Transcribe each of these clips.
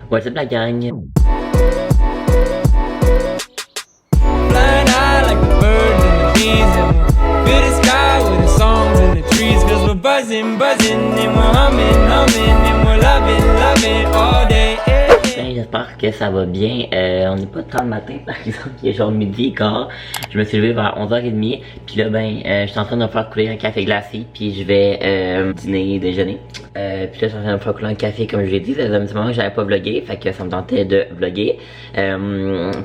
What's up la gang? Flying high like the birds and the bees, and we'll fill the sky with the songs and the trees, cause we're buzzing, buzzing, and we're humming, humming, and we're loving, loving all day. J'espère que ça va bien. On n'est pas tant le matin par exemple, il est genre midi quart. Je me suis levé vers 11h30. Puis là je suis en train de me faire couler un café glacé. Puis je vais dîner, déjeuner. Puis là je suis en train de me faire couler un café comme je l'ai dit. Ça faisait un petit moment que j'avais pas vlogué. Fait que ça me tentait de vlogger.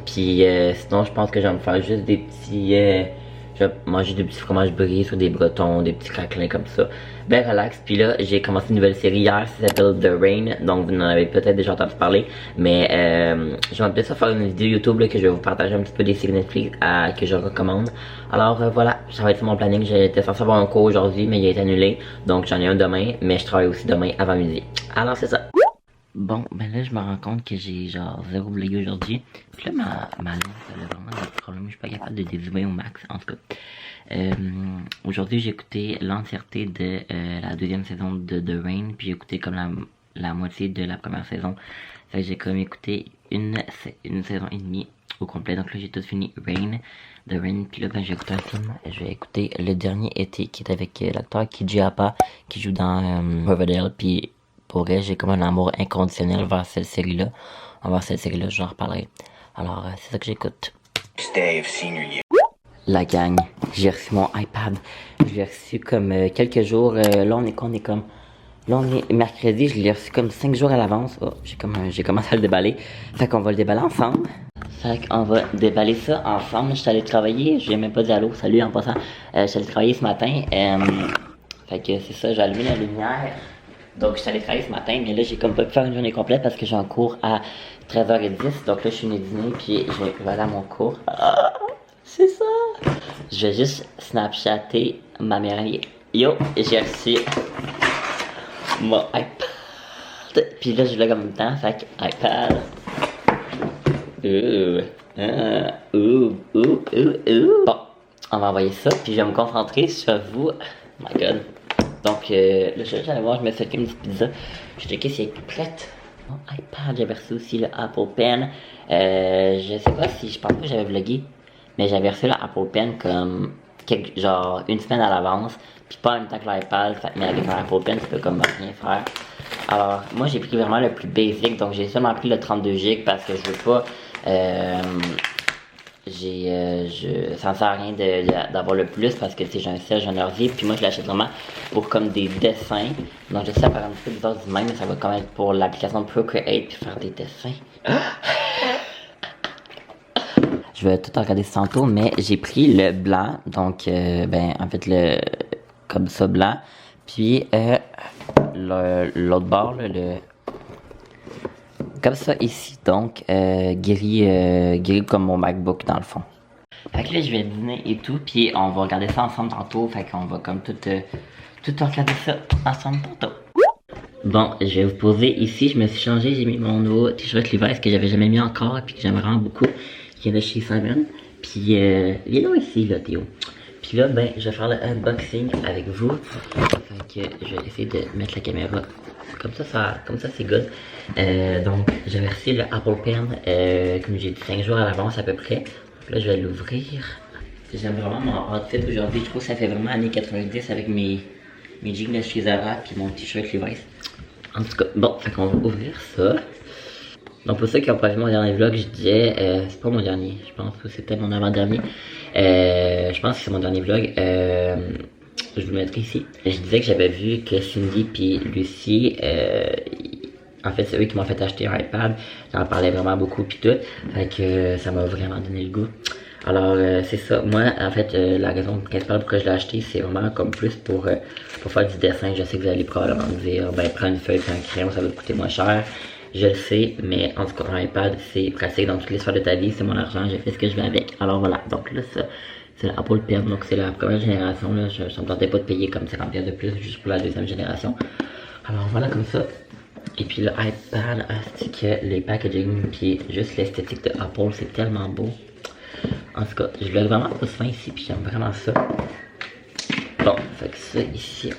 Puis sinon je pense que je vais me faire juste des petits... je vais manger des petits fromages bris ou des bretons, des petits craquelins comme ça. Ben relax. Puis là, j'ai commencé une nouvelle série hier, ça s'appelle The Rain. Donc vous en avez peut-être déjà entendu parler. Mais je vais peut-être faire une vidéo YouTube là, que je vais vous partager un petit peu des séries Netflix que je recommande. Alors voilà, ça va être mon planning. J'étais censé avoir un cours aujourd'hui, mais il a été annulé. Donc j'en ai un demain, mais je travaille aussi demain avant midi. Alors c'est ça. Bon, ben là, je me rends compte que j'ai genre 0 vlog aujourd'hui. Puis là, ma liste, elle a vraiment des problèmes. Je suis pas capable de dézoomer au max, en tout cas. Aujourd'hui, j'ai écouté l'entièreté de la deuxième saison de The Rain. Puis j'ai écouté comme la moitié de la première saison. Fait que j'ai comme écouté une saison et demie au complet. Donc là, j'ai tout fini The Rain. Puis là, ben, j'ai écouté un film. Je vais écouter le dernier été qui est avec l'acteur Kiji Apa qui joue dans Riverdale. Puis pour elle, j'ai comme un amour inconditionnel vers cette série-là. Envers cette série-là, j'en reparlerai. Alors, c'est ça que j'écoute. La gang, j'ai reçu mon iPad. Je l'ai reçu comme quelques jours. Là, on est comme... Là, on est mercredi. Je l'ai reçu comme 5 jours à l'avance. Oh, j'ai commencé à le déballer. Fait qu'on va le déballer ensemble. Fait qu'on va déballer ça ensemble. Je suis allé travailler. J'ai même pas dit allô. Salut en passant. Je suis allé travailler ce matin. Fait que c'est ça, j'ai allumé la lumière. Donc, je suis allé travailler ce matin, mais là, j'ai comme pas pu faire une journée complète parce que j'ai un cours à 13h10. Donc là, je suis venu dîner, puis je vais aller à mon cours. Ah, c'est ça! Je vais juste snapchatter ma mère. Yo, j'ai reçu mon iPad. Puis là, je vlog en même temps, fait que iPad. Bon, on va envoyer ça, puis je vais me concentrer sur vous. Oh my god. Donc là, j'allais voir, je me suis fait une petite pizza. Je vais checker si elle est prête. Mon iPad, j'avais reçu aussi le Apple Pen. Je sais pas si, je pense pas que j'avais vlogué, mais j'avais reçu le Apple Pen comme genre une semaine à l'avance. Puis pas en même temps que l'iPad, mais avec un Apple Pen, tu peux comme rien faire. Alors, moi j'ai pris vraiment le plus basic, donc j'ai seulement pris le 32 Go parce que je veux pas... ça ne sert à rien d'avoir le plus parce que j'ai un siège, j'ai un ordi, puis moi je l'achète vraiment pour comme des dessins. Donc je sais, ça paraît un petit peu bizarre du même, mais ça va quand même être pour l'application Procreate puis faire des dessins. Je vais tout regarder tantôt, mais j'ai pris le blanc, donc ben en fait le comme ça blanc, puis l'autre bord là, comme ça ici, donc gris comme mon MacBook dans le fond. Fait que là je vais dîner et tout, puis on va regarder ça ensemble tantôt, fait qu'on va comme tout regarder ça ensemble tantôt. Bon, je vais vous poser ici, je me suis changé, j'ai mis mon nouveau t-shirt Levi's que j'avais jamais mis encore, puis que j'aime vraiment beaucoup, qui est de chez Simon. Puis il est là ici là Théo. Puis là ben je vais faire le unboxing avec vous. Fait que je vais essayer de mettre la caméra comme ça c'est good. Donc j'avais reçu le Apple Pen comme j'ai dit 5 jours à l'avance à peu près. Donc là je vais l'ouvrir. J'aime vraiment mon outfit aujourd'hui, je trouve que ça fait vraiment années 90 avec mes jeans de chez Zara puis mon t-shirt Levi's. En tout cas, bon, fait qu'on va ouvrir ça. Donc pour ceux qui ont pas vu mon dernier vlog, je disais, c'est pas mon dernier, je pense que c'était mon avant-dernier. Je pense que c'est mon dernier vlog. Je vous le mettrai ici. Je disais que j'avais vu que Cindy puis Lucie, en fait c'est eux qui m'ont fait acheter un iPad. J'en parlais vraiment beaucoup puis tout. Fait que ça m'a vraiment donné le goût. Alors c'est ça, moi en fait la raison principale pourquoi je l'ai acheté c'est vraiment comme plus pour faire du dessin. Je sais que vous allez probablement me dire, ben prends une feuille et un crayon, ça va te coûter moins cher. Je le sais, mais en tout cas un iPad c'est pratique dans toutes les sphères de ta vie, c'est mon argent, j'ai fait ce que je veux avec. Alors voilà, donc là ça, c'est l'Apple Pen, donc c'est la première génération, là, je ne me tentais pas de payer comme 50$ de plus juste pour la deuxième génération. Alors voilà comme ça. Et puis le iPad, c'est que les packaging, puis juste l'esthétique de Apple, c'est tellement beau. En tout cas, je voulais vraiment pas fin ici, puis j'aime vraiment ça. Bon, fait que ça, ici,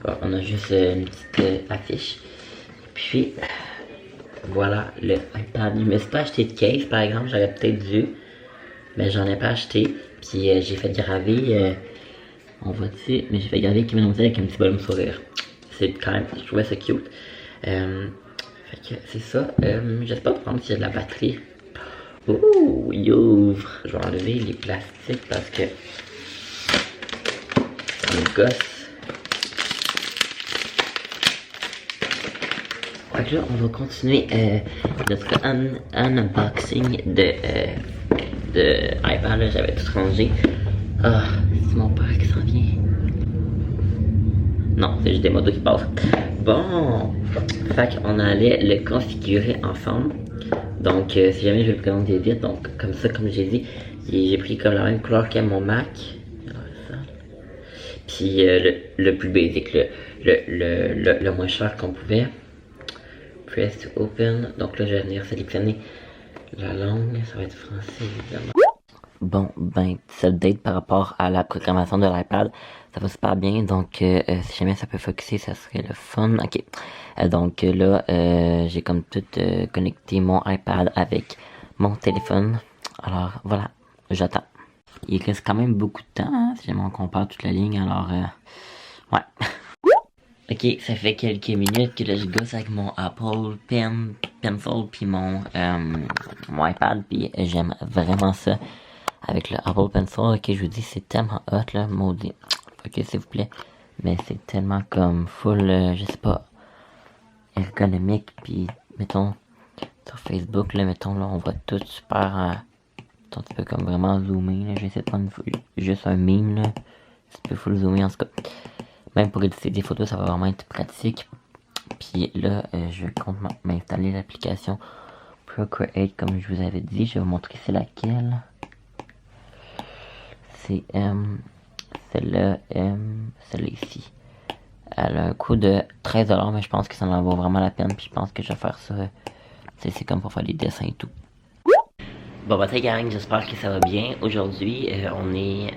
on a juste une petite affiche. Puis, voilà le iPad. Je me suis pas acheté de case, par exemple, j'aurais peut-être dû. Mais j'en ai pas acheté. Puis j'ai fait graver, on voit dessus, mais j'ai fait graver Kevin Houghton avec un petit bonhomme sourire. C'est quand même, je trouvais ça cute. Fait que c'est ça. J'espère prendre si j'ai de la batterie. Ouh, il ouvre. Je vais enlever les plastiques parce que ça me gosse. Fait que là, on va continuer notre unboxing de iPad. J'avais tout rangé. Ah, c'est mon père qui s'en vient. Non, c'est juste des motos qui passent. Bon, fait qu'on allait le configurer ensemble. Donc, si jamais je le présente vite, donc comme ça, comme j'ai dit, j'ai pris comme la même couleur qu'à mon Mac. Puis le plus basic, le moins cher qu'on pouvait. Press to open. Donc là, je vais venir sélectionner la langue. Ça va être français, évidemment. Bon, ben, petit update par rapport à la programmation de l'iPad. Ça va super bien, donc si jamais ça peut focuser, ça serait le fun. Ok, donc là, j'ai comme tout connecté mon iPad avec mon téléphone. Alors voilà, j'attends. Il reste quand même beaucoup de temps, hein, si jamais on compare toute la ligne, alors ouais. Ok, ça fait quelques minutes que là je gosse avec mon Apple Pencil puis mon iPad, puis j'aime vraiment ça. Avec le Apple Pencil, ok, je vous dis, c'est tellement hot là, maudit. Ok, s'il vous plaît. Mais c'est tellement comme full, je sais pas, ergonomique. Puis, mettons, sur Facebook, là, mettons, là, on voit tout super. Tu peux comme vraiment zoomer, là. Je vais essayer de prendre juste un meme, là. Tu peux full zoomer, en tout cas. Même pour éditer des photos, ça va vraiment être pratique. Puis là, je compte m'installer l'application Procreate, comme je vous avais dit. Je vais vous montrer c'est laquelle. C'est celle-là ici. Elle a un coût de 13$, mais je pense que ça en vaut vraiment la peine. Puis je pense que je vais faire ça. C'est comme pour faire des dessins et tout. Bon, bah, gang, j'espère que ça va bien. Aujourd'hui, on est.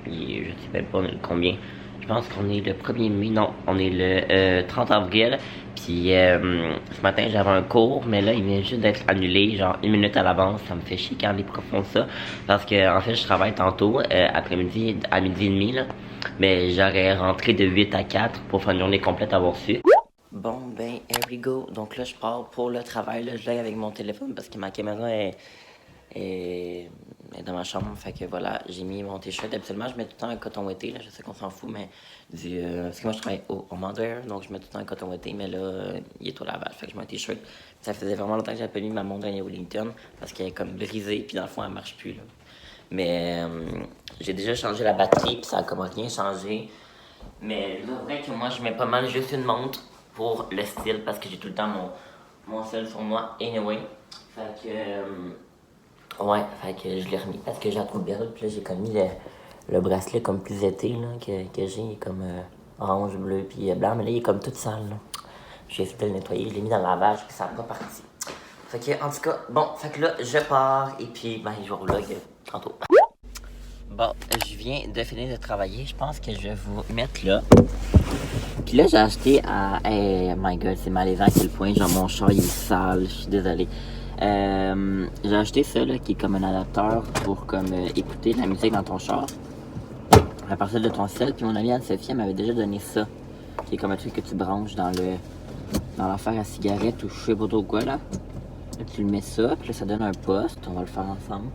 Je sais même pas combien. Je pense qu'on est le 1er mai. Non, on est le 30 avril. Puis ce matin, j'avais un cours, mais là, il vient juste d'être annulé, genre 1 minute à l'avance. Ça me fait chier quand les profs font ça. Parce que, en fait, je travaille tantôt, après-midi, à midi et demi, là. Mais j'aurais rentré de 8 à 4 pour faire une journée complète à avoir su. Bon, ben, here we go. Donc là, je pars pour le travail. Là, je l'ai avec mon téléphone parce que ma caméra est dans ma chambre. Fait que voilà, j'ai mis mon t-shirt. Absolument, je mets tout le temps un coton ouaté. Là, je sais qu'on s'en fout, mais parce que moi, je travaille au Mandware, donc je mets tout le temps un coton ouaté. Mais là, il est au lavage. Fait que je mets un t-shirt. Ça faisait vraiment longtemps que j'avais pas mis ma montre à Wellington parce qu'elle est comme brisée. Puis dans le fond, elle marche plus. Là. Mais j'ai déjà changé la batterie. Puis ça a comme rien changé. Mais là, vrai que moi, je mets pas mal juste une montre pour le style parce que j'ai tout le temps mon sel sur moi anyway. Fait que ouais, fait que je l'ai remis parce que j'ai la trouve belle. Puis là j'ai comme mis le bracelet comme plus été là, que j'ai comme orange, bleu puis blanc, mais là il est comme tout sale là. J'ai essayé de le nettoyer, je l'ai mis dans le lavage puis ça n'a pas parti. Fait que en tout cas, bon, fait que là je pars et puis ben je vous vlog tantôt. Bon, je viens de finir de travailler, je pense que je vais vous mettre là. Puis là, j'ai acheté à... Hey, my god, c'est malaisant à quel point, genre, mon char, il est sale, je suis désolé. J'ai acheté ça, là, qui est comme un adapteur pour, comme, écouter de la musique dans ton char. À partir de ton cell, puis mon amie Anne-Sophie, elle m'avait déjà donné ça. Qui est comme un truc que tu branches dans l'affaire à cigarette ou je sais pas trop quoi, là. Là, tu le mets ça, puis là, ça donne un poste. On va le faire ensemble.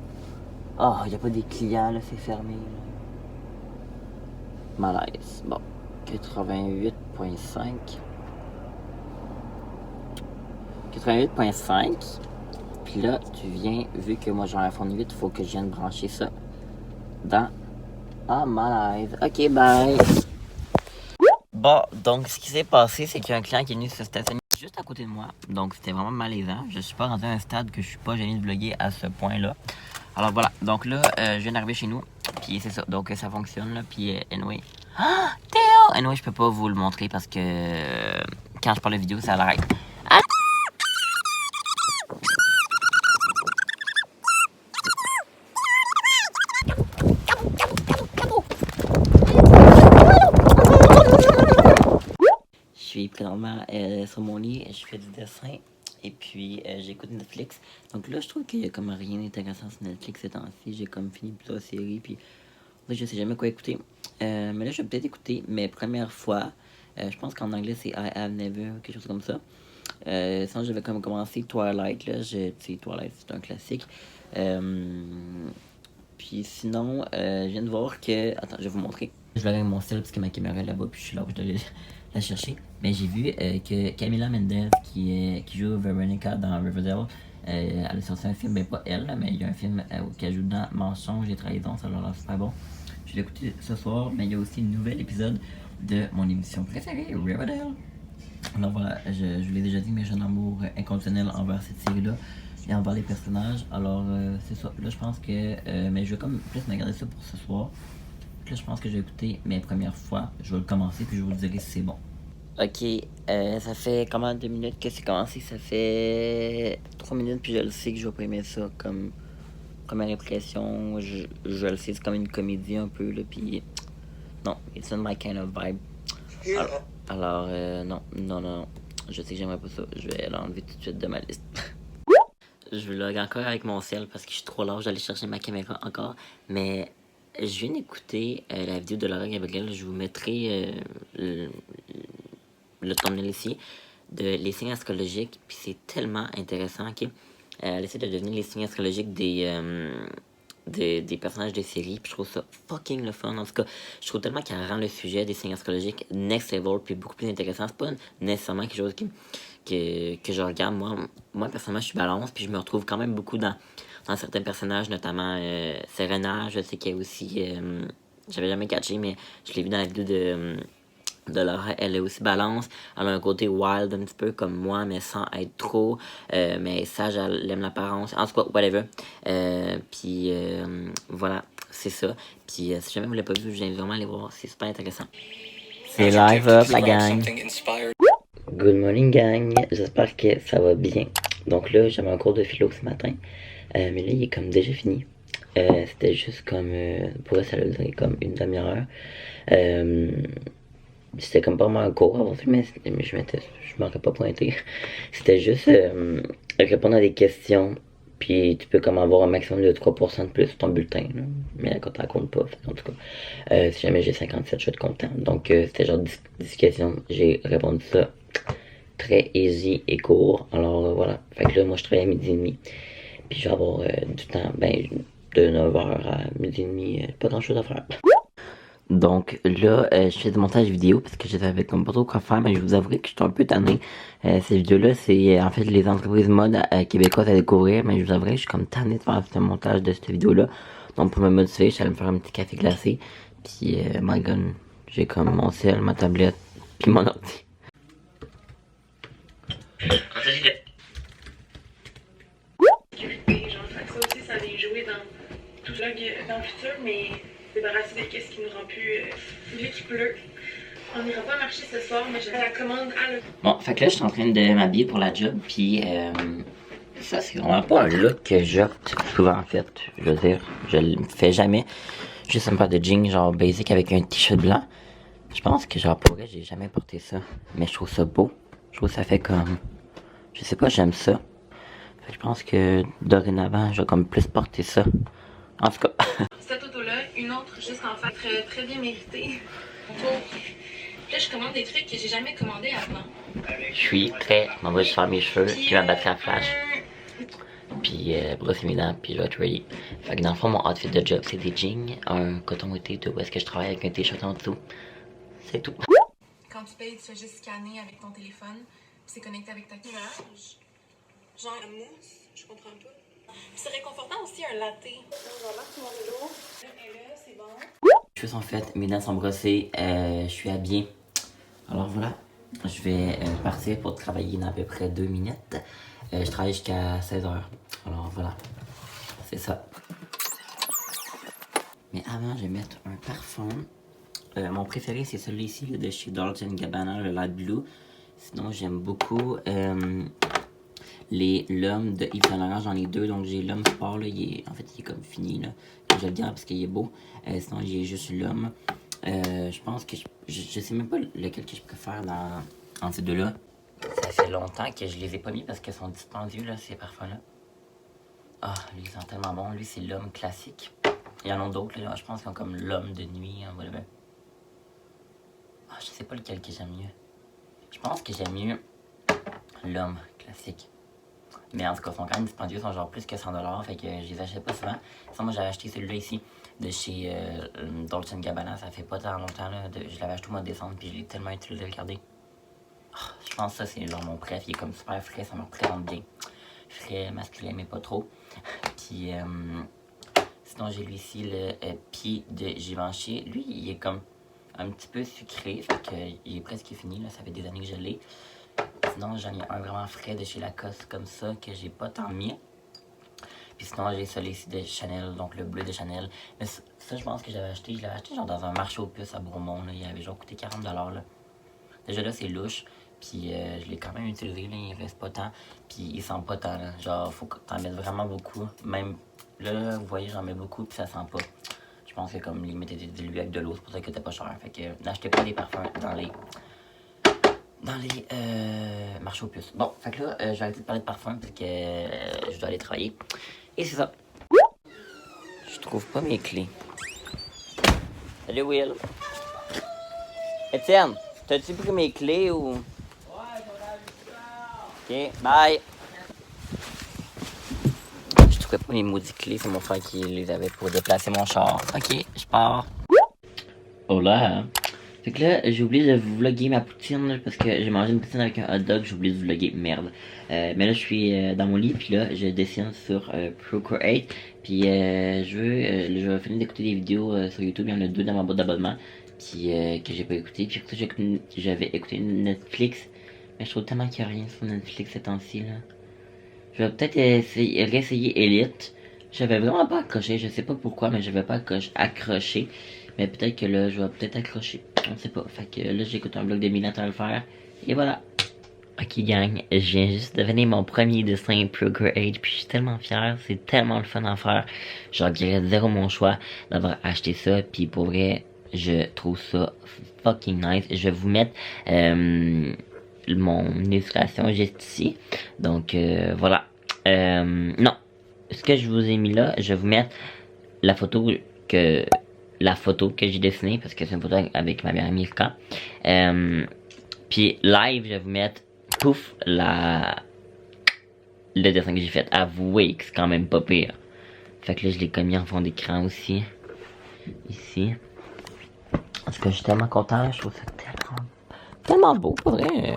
Oh, il n'y a pas des clients, là, c'est fermé, là. Malaise, bon. 88.5. 88.5. Puis là, tu viens, vu que moi j'ai un iPhone 8, il faut que je vienne brancher ça dans... Ah, malaise. Ok, bye. Bon, donc ce qui s'est passé, c'est qu'il y a un client qui est venu se stationner juste à côté de moi. Donc c'était vraiment malaisant. Je suis pas rendu à un stade que je suis pas gêné de vlogger à ce point-là. Alors voilà, donc là, je viens d'arriver chez nous. Puis c'est ça, donc ça fonctionne là. Puis anyway. Ah, Théo! Anyway, je peux pas vous le montrer parce que quand je parle de vidéo, ça l'arrête. Ah! Je suis présentement sur mon lit, je fais du dessin et puis j'écoute Netflix. Donc là, je trouve qu'il y a comme rien d'intéressant sur Netflix ces temps-ci. J'ai comme fini plusieurs séries, puis là, je sais jamais quoi écouter. Mais là, je vais peut-être écouter mes premières fois. Je pense qu'en anglais, c'est I Have Never, quelque chose comme ça. Sinon, j'avais comme commencé Twilight, là. Tu sais, Twilight, c'est un classique. Puis sinon, je viens de voir que... Attends, je vais vous montrer. Je vais aller avec mon sel parce que ma caméra est là-bas, puis je suis là où je devais la chercher. Mais j'ai vu que Camila Mendes, qui joue Veronica dans Riverdale, elle a sorti un film, ben pas elle, mais il y a un film qu'elle joue dans Mensonge et Trahison, ça a l'air super bon. Je vais l'écouter ce soir, mais il y a aussi un nouvel épisode de mon émission préférée, Riverdale. Alors voilà, je vous l'ai déjà dit, mais j'ai un amour inconditionnel envers cette série-là et envers les personnages. Alors c'est ça. Là, je pense que... mais je vais comme plus me garder ça pour ce soir. Là, je pense que je vais écouter mes premières fois. Je vais le commencer, puis je vous dirai si c'est bon. Ok, ça fait comment 2 minutes que c'est commencé? Ça fait 3 minutes, puis je le sais que je vais pas aimer ça comme première impression. Je le sais, c'est comme une comédie un peu, là, puis non, it's not my kind of vibe. Alors non. Je sais que j'aimerais pas ça. Je vais l'enlever tout de suite de ma liste. Je log encore avec mon cell parce que je suis trop large d'aller chercher ma caméra encore. Mais je viens d'écouter la vidéo de Laura Gabriel. Je vous mettrai le thumbnail ici de les signes astrologiques. Puis c'est tellement intéressant. Okay? Elle essaie de devenir les signes astrologiques des personnages de série, puis je trouve ça fucking le fun. En tout cas, je trouve tellement qu'elle rend le sujet des signes astrologiques next level, puis beaucoup plus intéressant. C'est pas nécessairement quelque chose que je regarde. Moi, personnellement, je suis balance, puis je me retrouve quand même beaucoup dans certains personnages, notamment Serena. Je sais qu'il y a aussi... j'avais jamais catché, mais je l'ai vu dans la vidéo de Laura, elle est aussi balance. Elle a un côté wild un petit peu comme moi, mais sans être trop. Mais sage, elle aime l'apparence. En tout cas, whatever. Puis voilà, c'est ça. Puis si jamais vous l'avez pas vu, je viens vraiment aller voir. C'est super intéressant. C'est live up, la gang. Good morning, gang. J'espère que ça va bien. Donc là, j'avais un cours de philo ce matin. Mais là, il est comme déjà fini. C'était juste comme... pour eux, ça a duré comme une demi-heure. C'était comme pas mal un cours avant, mais je m'aurais pas pointé. C'était juste répondre à des questions, puis tu peux comme avoir un maximum de 3% de plus sur ton bulletin. Là. Mais la compte, elle compte pas. En tout cas, si jamais j'ai 57, je vais être content. Donc c'était genre 10 questions. J'ai répondu ça très easy et court. Alors voilà. Fait que là, moi je travaille à 12h30. Puis je vais avoir du temps, de 9h à 12h30, pas grand chose à faire. Donc là, je fais du montage vidéo parce que je savais comme pas trop quoi faire, mais je vous avouerai que je suis un peu tanné. Cette vidéo-là, c'est en fait les entreprises mode québécoises à découvrir, mais je vous avouerai que je suis comme tanné de faire ce montage de cette vidéo-là. Donc pour me motiver, je suis allé me faire un petit café glacé. Puis, my god, j'ai comme mon cell, ma tablette, puis mon ordi. Ça aussi, ça vient jouer dans le futur, mais débarrasser des caisses qui nous rend plus... vu qu'il pleut. On n'ira pas marcher ce soir, mais je la commande à le... Bon, fait que là, je suis en train de m'habiller pour la job, puis ça, c'est vraiment pas un look que j'opte souvent, en fait. Je veux dire, je le fais jamais. Juste un paire de jeans, genre basic avec un t-shirt blanc. Je pense que, genre, pour vrai, j'ai jamais porté ça. Mais je trouve ça beau. Je trouve que ça fait comme... Je sais pas, j'aime ça. Fait que je pense que, dorénavant, je vais comme plus porter ça. En tout cas... Cette auto-là, une autre juste en fait, très, très bien méritée. Là, je commande des trucs que j'ai jamais commandés avant. Je suis prêt, je m'en vais juste faire mes cheveux, puis ma batterie à flash. Puis brosser mes dents, puis je vais être ready. Fait que dans le fond, mon outfit de job, c'est des jeans, un coton outé de où est-ce que je travaille avec un t-shirt en dessous. C'est tout. Quand tu payes, tu fais juste scanner avec ton téléphone, puis c'est connecté avec ta caméra. Genre la mousse, je comprends pas. Puis c'est réconfortant aussi un latte. Voilà, mon vélo. Et là, c'est bon. Les cheveux sont faites, mes dents sont brossées, je suis habillé. Alors voilà, je vais partir pour travailler dans à peu près 2 minutes. Je travaille jusqu'à 16h. Alors voilà, c'est ça. Mais avant, je vais mettre un parfum. Mon préféré, c'est celui-ci de chez Dolce & Gabbana, le Light Blue. Sinon, j'aime beaucoup l'homme de Yves Saint Laurent. J'en ai 2, donc j'ai l'homme sport, là, en fait, il est comme fini, là. Je le garde parce qu'il est beau. Sinon, j'ai juste l'homme. Je pense que je sais même pas lequel que je préfère dans ces deux-là. Ça fait longtemps que je les ai pas mis parce qu'ils sont dispendieux, là, ces parfums-là. Ah, lui, ils sont tellement bons. Lui, c'est l'homme classique. Il y en a d'autres, là. Je pense qu'ils ont comme l'homme de nuit, hein, whatever. Ah, je sais pas lequel que j'aime mieux. Je pense que j'aime mieux l'homme classique. Mais en tout cas, ils sont quand même dispendieux, ils sont genre plus que 100$, fait que je les achète pas souvent. Sinon, moi, j'avais acheté celui-là ici, de chez Dolce & Gabbana, ça fait pas tant longtemps, là. Je l'avais acheté au mois de décembre, puis je l'ai tellement utilisé, regardez. Oh, je pense que ça, c'est genre mon préf, il est comme super frais, ça me représente bien. Frais, masculin, mais pas trop. Puis, sinon, j'ai lui ici, le pied de Givenchy. Lui, il est comme un petit peu sucré, fait qu'il est presque fini, là, ça fait des années que je l'ai. Sinon, j'en ai un vraiment frais de chez Lacoste comme ça, que j'ai pas tant mis. Puis sinon, j'ai celui ici de Chanel, donc le bleu de Chanel. Mais ça, je pense que je l'avais acheté genre dans un marché aux puces à Bourmont, là. Il avait genre coûté 40$, là. Déjà là, c'est louche. Puis je l'ai quand même utilisé, là, il reste pas tant. Puis il sent pas tant, là. Genre, faut que t'en mettes vraiment beaucoup. Même là, vous voyez, j'en mets beaucoup, puis ça sent pas. Je pense que comme limite était dilué avec de l'eau, c'est pour ça que c'était pas cher. Fait que n'achetez pas des parfums dans les marchés aux puces. Bon, fait que là, je vais arrêter de parler de parfum parce que je dois aller travailler. Et c'est ça. Je trouve pas mes clés. Salut Will. Étienne, t'as-tu pris mes clés ou... Ouais, ok, bye. Je trouvais pas mes maudites clés, c'est mon frère qui les avait pour déplacer mon char. Ok, je pars. Oh là. Fait que là, j'ai oublié de vous vlogger ma poutine là, parce que j'ai mangé une poutine avec un hot dog, j'ai oublié de vous vlogger, merde. Mais là, je suis dans mon lit, puis là, je dessine sur Procreate. Puis je vais finir d'écouter des vidéos sur YouTube, il y en a 2 dans ma boîte d'abonnement que j'ai pas écouté. Puis ça, j'avais écouté Netflix, mais je trouve tellement qu'il n'y a rien sur Netflix ces temps-ci là. Je vais peut-être réessayer Elite. J'avais vraiment pas accroché, je sais pas pourquoi, mais j'avais pas accroché. Mais peut-être que là, je vais peut-être accrocher. On sait pas. Fait que là, j'écoute un vlog de Mylène à le faire. Et voilà. Ok, gang. Je viens juste de finir mon premier dessin Procreate. Puis je suis tellement fier. C'est tellement le fun à faire. Je regrette zéro mon choix d'avoir acheté ça. Puis pour vrai, je trouve ça fucking nice. Je vais vous mettre mon illustration juste ici. Donc voilà. Non. Ce que je vous ai mis là, je vais vous mettre la photo que j'ai dessinée, parce que c'est une photo avec ma meilleure amie Ilka. Puis live, je vais vous mettre, pouf, le dessin que j'ai fait. Avouez que c'est quand même pas pire. Fait que là, je l'ai commis en fond d'écran aussi. Ici. En tout cas, je suis tellement content. Je trouve ça tellement beau, pour vrai.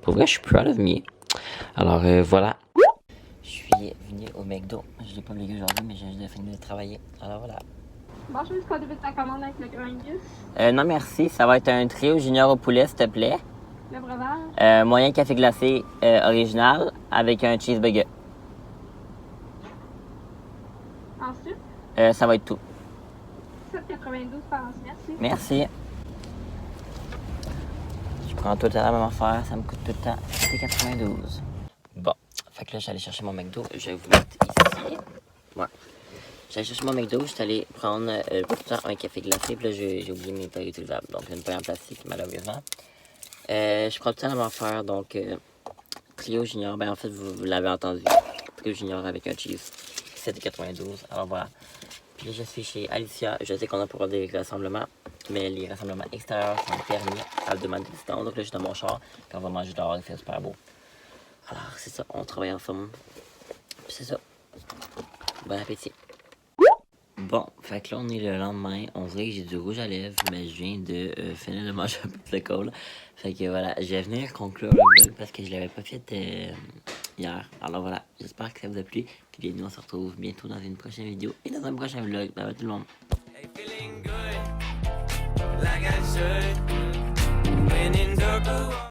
Pour vrai, je suis proud of me. Alors, voilà. Je suis venu au McDo. Je l'ai pas vlogé aujourd'hui, mais j'ai juste fini de travailler. Alors voilà. Bon, je veux qu'on débute ta commande avec le Grand Angus. Non merci, ça va être un trio junior au poulet, s'il te plaît. Le breuvage. Moyen café glacé original avec un cheeseburger. Ensuite, Ça va être tout. 7,92 par once, merci. Merci. Je prends tout le temps la même affaire, ça me coûte tout le temps 7,92. Bon, fait que là, j'allais chercher mon McDo. Je vais vous mettre ici. Ouais. J'allais chercher mon McDo, je suis allé prendre un café glacé, puis là j'ai oublié mes pailles utilisables. Donc une paille en plastique, malheureusement. Je prends tout le temps la même affaire, donc trio junior, ben en fait vous l'avez entendu. Trio junior avec un cheese, 7,92. Alors voilà. Puis là je suis chez Alicia, je sais qu'on a pas droit des rassemblements, mais les rassemblements extérieurs sont permis à la demande des distants. Donc là je suis dans mon char, puis on va manger dehors, il fait super beau. Alors c'est ça, on travaille ensemble. Puis c'est ça. Bon appétit. Bon, fait que là on est le lendemain, on dirait que j'ai du rouge à lèvres, mais je viens de finir de manger un peu de colle. Fait que voilà, je vais venir conclure le vlog parce que je l'avais pas fait hier. Alors voilà, j'espère que ça vous a plu. Puis bien, nous on se retrouve bientôt dans une prochaine vidéo et dans un prochain vlog. Bye bye tout le monde. Hey, feeling good, like I should. When in dark